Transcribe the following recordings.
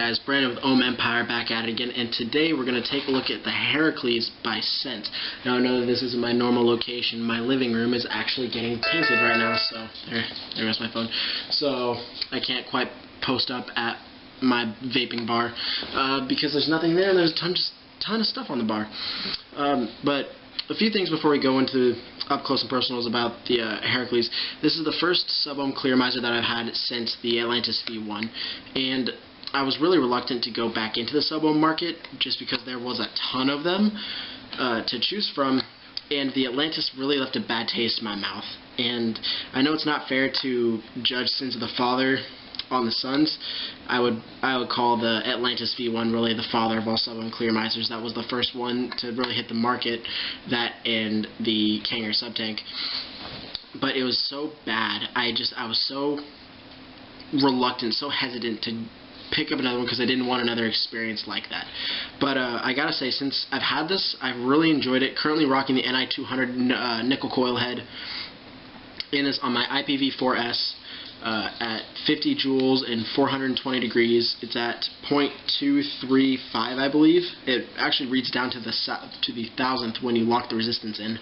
guys, Brandon with OhmEmpire back at it again, and today we're going to take a look at the Herakles by Scent. Now I know that this isn't my normal location. My living room is actually getting painted right now, so there goes my phone. So I can't quite post up at my vaping bar because there's nothing there and there's a ton of stuff on the bar. But a few things before we go into up close and personals about the Herakles. This is the first Sub-Ohm clearomizer that I've had since the Atlantis V1, and I was really reluctant to go back into the Sub-Ohm market just because there was a ton of them to choose from, and the Atlantis really left a bad taste in my mouth. And I know it's not fair to judge sins of the father on the sons. I would call the Atlantis V1 really the father of all Sub-Ohm clearomizers. That was the first one to really hit the market, that and the Kanger sub-tank. But it was so bad. I was so reluctant, so hesitant to pick up another one because I didn't want another experience like that. But I gotta say, since I've had this, I've really enjoyed it. Currently rocking the NI200 nickel coil head in this on my IPv4S. At 50 joules and 420 degrees. It's at 0.235, I believe. It actually reads down to the thousandth when you lock the resistance in.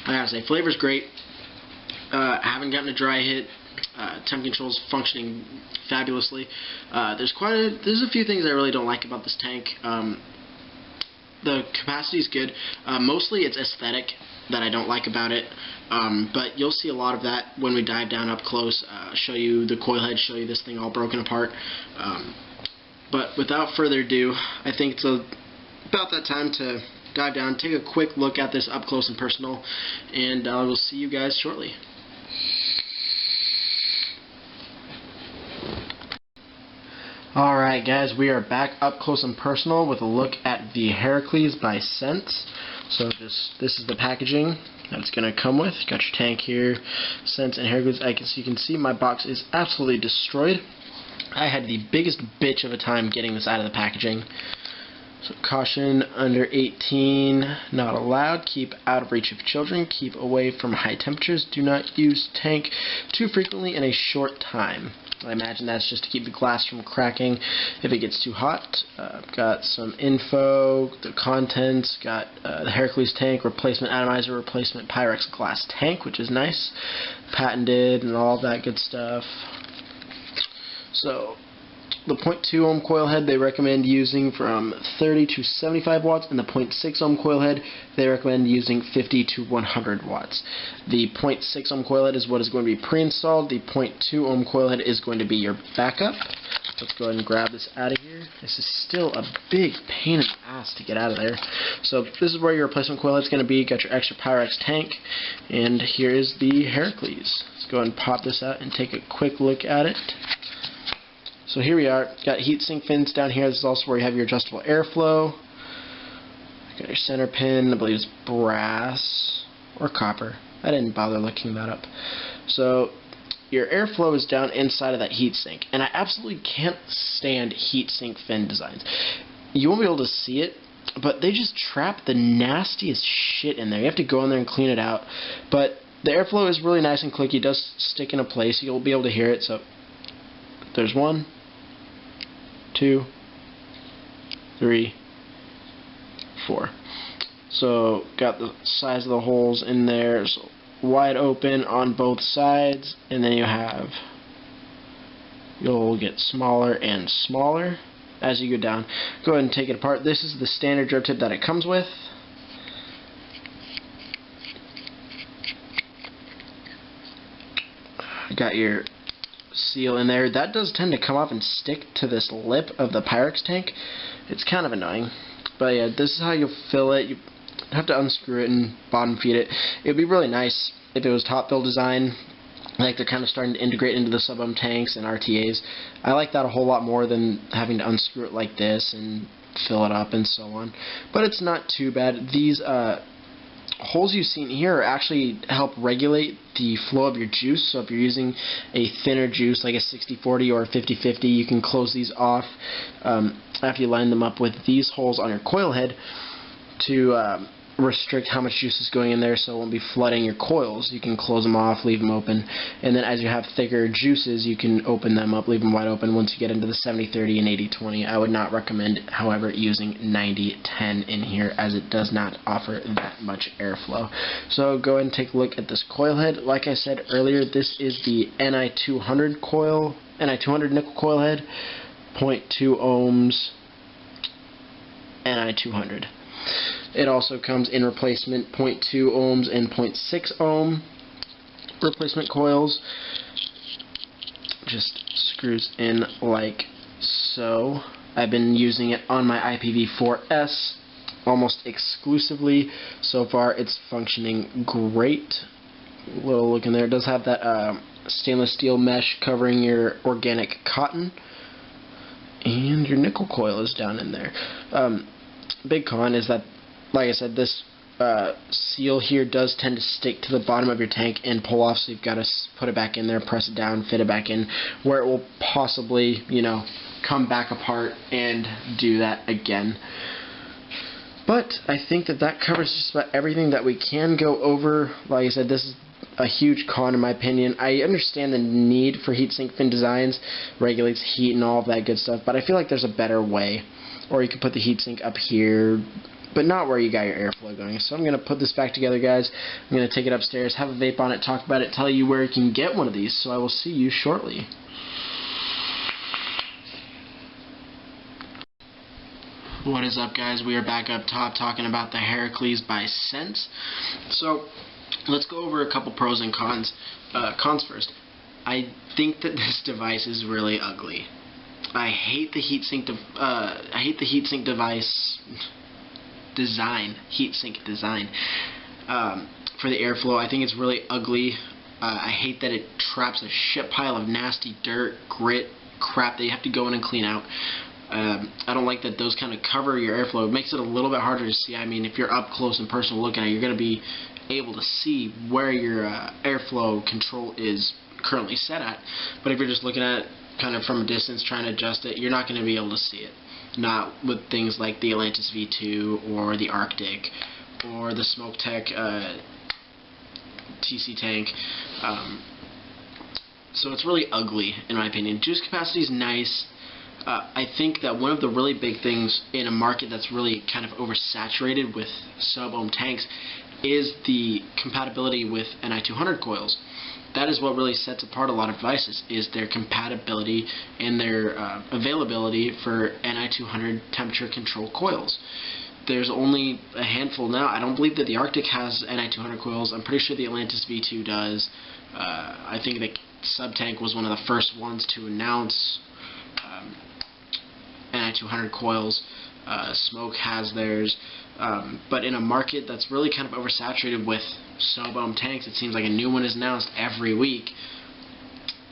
I gotta say, flavor's great. I haven't gotten a dry hit. Temp control's functioning fabulously. There's a few things I really don't like about this tank. The capacity's good. Mostly it's aesthetic that I don't like about it, but you'll see a lot of that when we dive down up close, show you the coil head, show you this thing all broken apart. But without further ado, I think it's about that time to dive down, take a quick look at this up close and personal, and I will see you guys shortly. Alright guys, we are back up close and personal with a look at the Herakles by Scent. So this is the packaging that it's going to come with. You got your tank here, Scent and Herakles. You can see my box is absolutely destroyed. I had the biggest bitch of a time getting this out of the packaging. So caution, under 18, not allowed. Keep out of reach of children. Keep away from high temperatures. Do not use tank too frequently in a short time. I imagine that's just to keep the glass from cracking if it gets too hot. Got some info, the contents, got the Herakles tank, replacement atomizer, replacement Pyrex glass tank, which is nice, patented and all that good stuff. So the 0.2 ohm coil head they recommend using from 30 to 75 watts, and the 0.6 ohm coil head they recommend using 50 to 100 watts. The 0.6 ohm coil head is what is going to be pre-installed. The 0.2 ohm coil head is going to be your backup. Let's go ahead and grab this out of here. This is still a big pain in the ass to get out of there. So this is where your replacement coil head is going to be. Got your extra Pyrex tank, and here is the Herakles. Let's go ahead and pop this out and take a quick look at it. So here we are, got heatsink fins down here. This is also where you have your adjustable airflow. Got your center pin, I believe it's brass or copper. I didn't bother looking that up. So your airflow is down inside of that heatsink, and I absolutely can't stand heatsink fin designs. You won't be able to see it, but they just trap the nastiest shit in there. You have to go in there and clean it out. But the airflow is really nice and clicky. It does stick into place. You'll be able to hear it. So there's 1, 2, 3, 4. So got the size of the holes in there, so wide open on both sides, and then you'll get smaller and smaller as you go down. Go ahead and take it apart. This is the standard drip tip that it comes with. Got your seal in there. That does tend to come off and stick to this lip of the Pyrex tank. It's kind of annoying. But yeah, this is how you'll fill it. You have to unscrew it and bottom feed it. It would be really nice if it was top fill design, like they're kind of starting to integrate into the Sub-Ohm tanks and RTAs. I like that a whole lot more than having to unscrew it like this and fill it up and so on. But it's not too bad. These holes you've seen here actually help regulate the flow of your juice. So if you're using a thinner juice like a 60-40 or a 50-50, you can close these off after you line them up with these holes on your coil head to restrict how much juice is going in there so it won't be flooding your coils. You can close them off, leave them open, and then as you have thicker juices you can open them up, leave them wide open once you get into the 70-30 and 80-20. I would not recommend, however, using 90-10 in here as it does not offer that much airflow. So go ahead and take a look at this coil head. Like I said earlier, this is the Ni200 coil, Ni200 nickel coil head, 0.2 ohms Ni200. It also comes in replacement 0.2 ohms and 0.6 ohm replacement coils. Just screws in like so. I've been using it on my IPv4S almost exclusively. So far it's functioning great. Little look in there. It does have that stainless steel mesh covering your organic cotton. And your nickel coil is down in there. Big con is that, like I said, this seal here does tend to stick to the bottom of your tank and pull off, so you've got to put it back in there, press it down, fit it back in, where it will possibly, you know, come back apart and do that again. But I think that covers just about everything that we can go over. Like I said, this is a huge con in my opinion. I understand the need for heatsink fin designs, regulates heat and all of that good stuff, but I feel like there's a better way. Or you can put the heatsink up here, but not where you got your airflow going. So I'm going to put this back together, guys. I'm going to take it upstairs, have a vape on it, talk about it, tell you where you can get one of these. So I will see you shortly. What is up, guys? We are back up top talking about the Herakles by Sense. So let's go over a couple pros and cons. Cons first. I think that this device is really ugly. I hate the heatsink device design, heatsink design for the airflow. I think it's really ugly. I hate that it traps a shit pile of nasty dirt, grit, crap that you have to go in and clean out. I don't like that those kind of cover your airflow. It makes it a little bit harder to see. I mean, if you're up close and personal looking at it, you're going to be able to see where your airflow control is currently set at. But if you're just looking at it kind of from a distance trying to adjust it, you're not going to be able to see it. Not with things like the Atlantis V2 or the Arctic or the SmokeTech TC tank. So it's really ugly in my opinion. Juice capacity is nice. I think that one of the really big things in a market that's really kind of oversaturated with sub-ohm tanks is the compatibility with Ni200 coils. That is what really sets apart a lot of devices, is their compatibility and their availability for Ni200 temperature control coils. There's only a handful now. I don't believe that the Arctic has Ni200 coils. I'm pretty sure the Atlantis V2 does. I think the Sub-Tank was one of the first ones to announce Ni200 coils. Smoke has theirs. But in a market that's really kind of oversaturated with sub-ohm tanks, it seems like a new one is announced every week.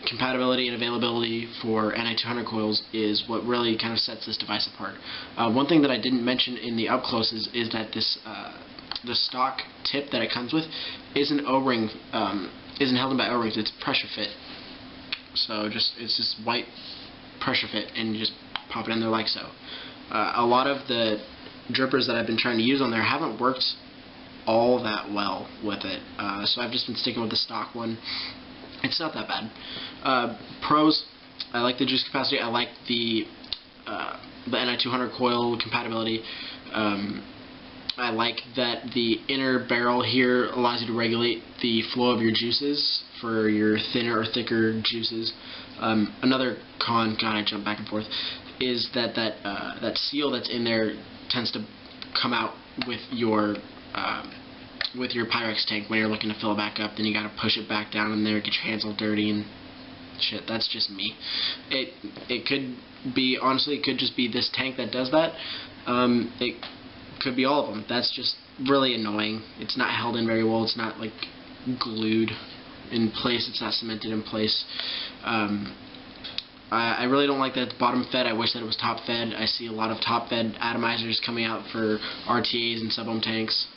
Compatibility and availability for Ni200 coils is what really kind of sets this device apart. One thing that I didn't mention in the up close is that this the stock tip that it comes with isn't O-ring, isn't held in by O-rings. It's pressure fit. So it's just white pressure fit, and you just pop it in there like so. A lot of the drippers that I've been trying to use on there haven't worked all that well with it, so I've just been sticking with the stock one. It's not that bad. Pros, I like the juice capacity. I like the Ni200 coil compatibility. I like that the inner barrel here allows you to regulate the flow of your juices for your thinner or thicker juices. Another con, God, I jump back and forth, is that that seal that's in there tends to come out with your Pyrex tank when you're looking to fill it back up. Then you got to push it back down in there, get your hands all dirty and shit. That's just me. It could be, honestly, it could just be this tank that does that. It could be all of them. That's just really annoying. It's not held in very well. It's not like glued in place. It's not cemented in place. I really don't like that it's bottom fed. I wish that it was top fed. I see a lot of top fed atomizers coming out for RTAs and sub-ohm tanks.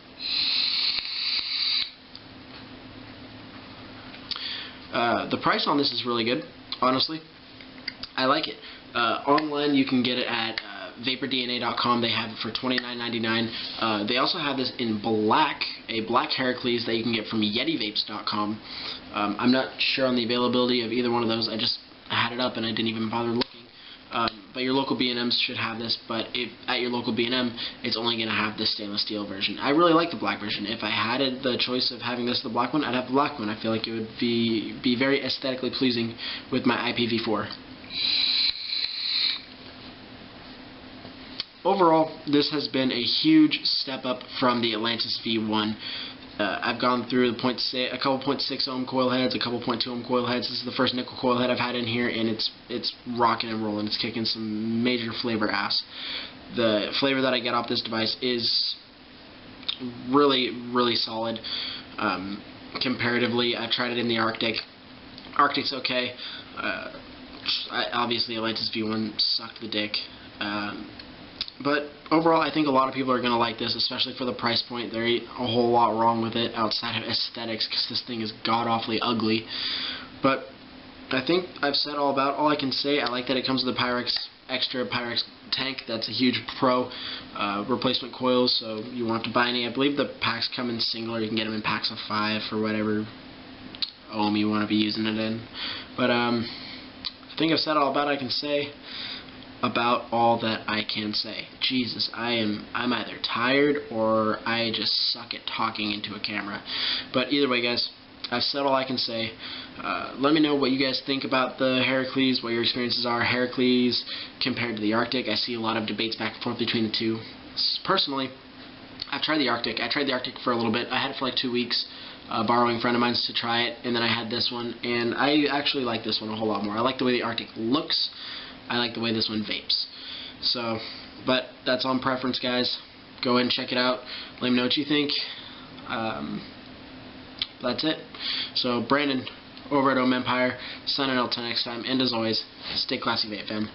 The price on this is really good, honestly. I like it. Online you can get it at VaporDNA.com. They have it for $29.99. They also have this in black, a black Herakles that you can get from Yeti-Vapes.com. I'm not sure on the availability of either one of those. I had it up and I didn't even bother looking. But your local B&Ms should have this, but if at your local B&M, it's only going to have the stainless steel version. I really like the black version. If I had the choice of having this, the black one, I'd have the black one. I feel like it would be very aesthetically pleasing with my IPv4. Overall, this has been a huge step up from the Atlantis V1. I've gone through a couple 0.6 ohm coil heads, a couple 0.2 ohm coil heads. This is the first nickel coil head I've had in here, and it's rocking and rolling. It's kicking some major flavor ass. The flavor that I get off this device is really, really solid. Comparatively, I've tried it in the Arctic. Arctic's okay. Obviously, Atlantis V1 sucked the dick. But overall, I think a lot of people are going to like this, especially for the price point. There ain't a whole lot wrong with it outside of aesthetics, because this thing is god-awfully ugly. But I think I've said all I can say. I like that it comes with a extra Pyrex tank. That's a huge pro. Replacement coils, so you won't have to buy any. I believe the packs come in single, or you can get them in packs of 5 for whatever ohm you want to be using it in. But I think I've said all I can say about all that I can say. Jesus, I'm either tired or I just suck at talking into a camera. But either way, guys, I've said all I can say. Let me know what you guys think about the Herakles, what your experiences are. Herakles compared to the Arctic. I see a lot of debates back and forth between the two. Personally, I've tried the Arctic. I tried the Arctic for a little bit. I had it for like 2 weeks. Borrowing a friend of mine's to try it, and then I had this one, and I actually like this one a whole lot more. I like the way the Arctic looks. I like the way this one vapes. So, but that's on preference, guys. Go ahead and check it out. Let me know what you think. That's it. So, Brandon, over at OhmEmpire, signing out till next time. And as always, stay classy, vape fam.